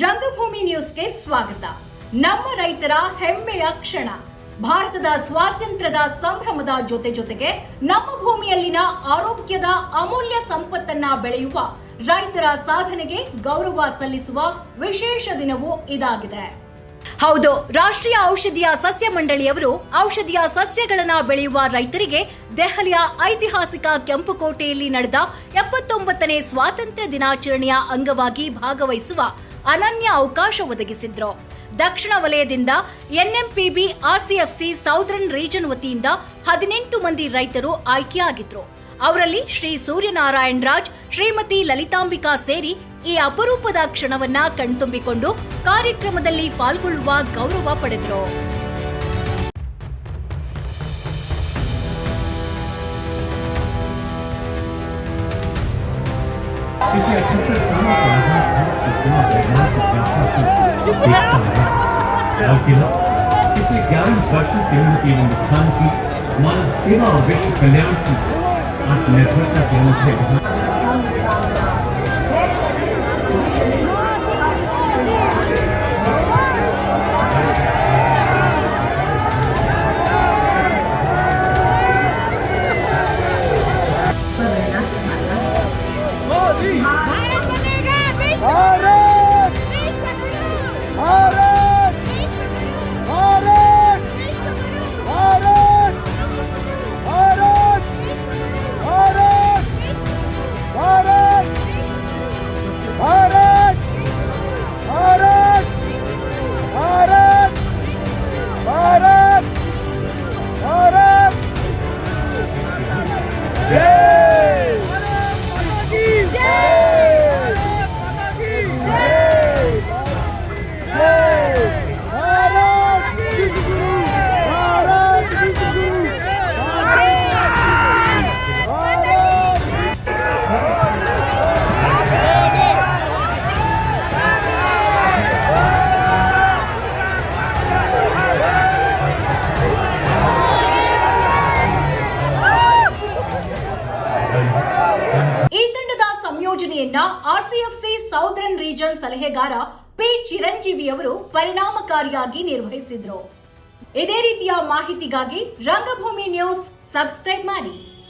ರಂಗಭೂಮಿ ನ್ಯೂಸ್ಗೆ ಸ್ವಾಗತ. ನಮ್ಮ ರೈತರ ಹೆಮ್ಮೆಯ ಕ್ಷಣ. ಭಾರತದ ಸ್ವಾತಂತ್ರ್ಯದ ಸಂಭ್ರಮದ ಜೊತೆಗೆ ನಮ್ಮ ಭೂಮಿಯಲ್ಲಿನ ಆರೋಗ್ಯದ ಅಮೂಲ್ಯ ಸಂಪತ್ತನ್ನ ಬೆಳೆಯುವ ರೈತರ ಸಾಧನೆಗೆ ಗೌರವ ಸಲ್ಲಿಸುವ ವಿಶೇಷ ದಿನವೂ ಇದಾಗಿದೆ. ಹೌದು, ರಾಷ್ಟ್ರೀಯ ಔಷಧೀಯ ಸಸ್ಯ ಮಂಡಳಿಯವರು ಔಷಧೀಯ ಸಸ್ಯಗಳನ್ನು ಬೆಳೆಯುವ ರೈತರಿಗೆ ದೆಹಲಿಯ ಐತಿಹಾಸಿಕ ಕೆಂಪುಕೋಟೆಯಲ್ಲಿ ನಡೆದ 79ನೇ ಸ್ವಾತಂತ್ರ್ಯ ದಿನಾಚರಣೆಯ ಅಂಗವಾಗಿ ಭಾಗವಹಿಸುವ ಅನನ್ಯ ಅವಕಾಶ ಒದಗಿಸಿದ್ರು. ದಕ್ಷಿಣ ವಲಯದಿಂದ ಎನ್ಎಂಪಿಬಿ ಆರ್ಸಿಎಫ್ಸಿ ಸೌದರ್ನ್ ರೀಜನ್ ವತಿಯಿಂದ 18 ಮಂದಿ ರೈತರು ಆಯ್ಕೆಯಾಗಿದ್ರು. ಅವರಲ್ಲಿ ಶ್ರೀ ಸೂರ್ಯನಾರಾಯಣ್ ರಾಜ್, ಶ್ರೀಮತಿ ಲಲಿತಾಂಬಿಕಾ ಸೇರಿ ಈ ಅಪರೂಪದ ಕ್ಷಣವನ್ನ ಕಣ್ತುಂಬಿಕೊಂಡು ಕಾರ್ಯಕ್ರಮದಲ್ಲಿ ಪಾಲ್ಗೊಳ್ಳುವ ಗೌರವ ಪಡೆದರು. पिछले 11 वर्षों से उनकी हिंदुस्तान की मानव सेवा और विश्व कल्याण की आत्मनिर्भरता के मुद्दे ಸಂಯೋಜನೆಯನ್ನ ಆರ್ಸಿಎಫ್ಸಿ ಸೌದರ್ನ್ ರೀಜನ್ ಸಲಹೆಗಾರ ಪಿ ಚಿರಂಜೀವಿ ಅವರು ಪರಿಣಾಮಕಾರಿಯಾಗಿ ನಿರ್ವಹಿಸಿದ್ರು. ಇದೇ ರೀತಿಯ ಮಾಹಿತಿಗಾಗಿ ರಂಗಭೂಮಿ ನ್ಯೂಸ್ ಸಬ್ಸ್ಕ್ರೈಬ್ ಮಾಡಿ.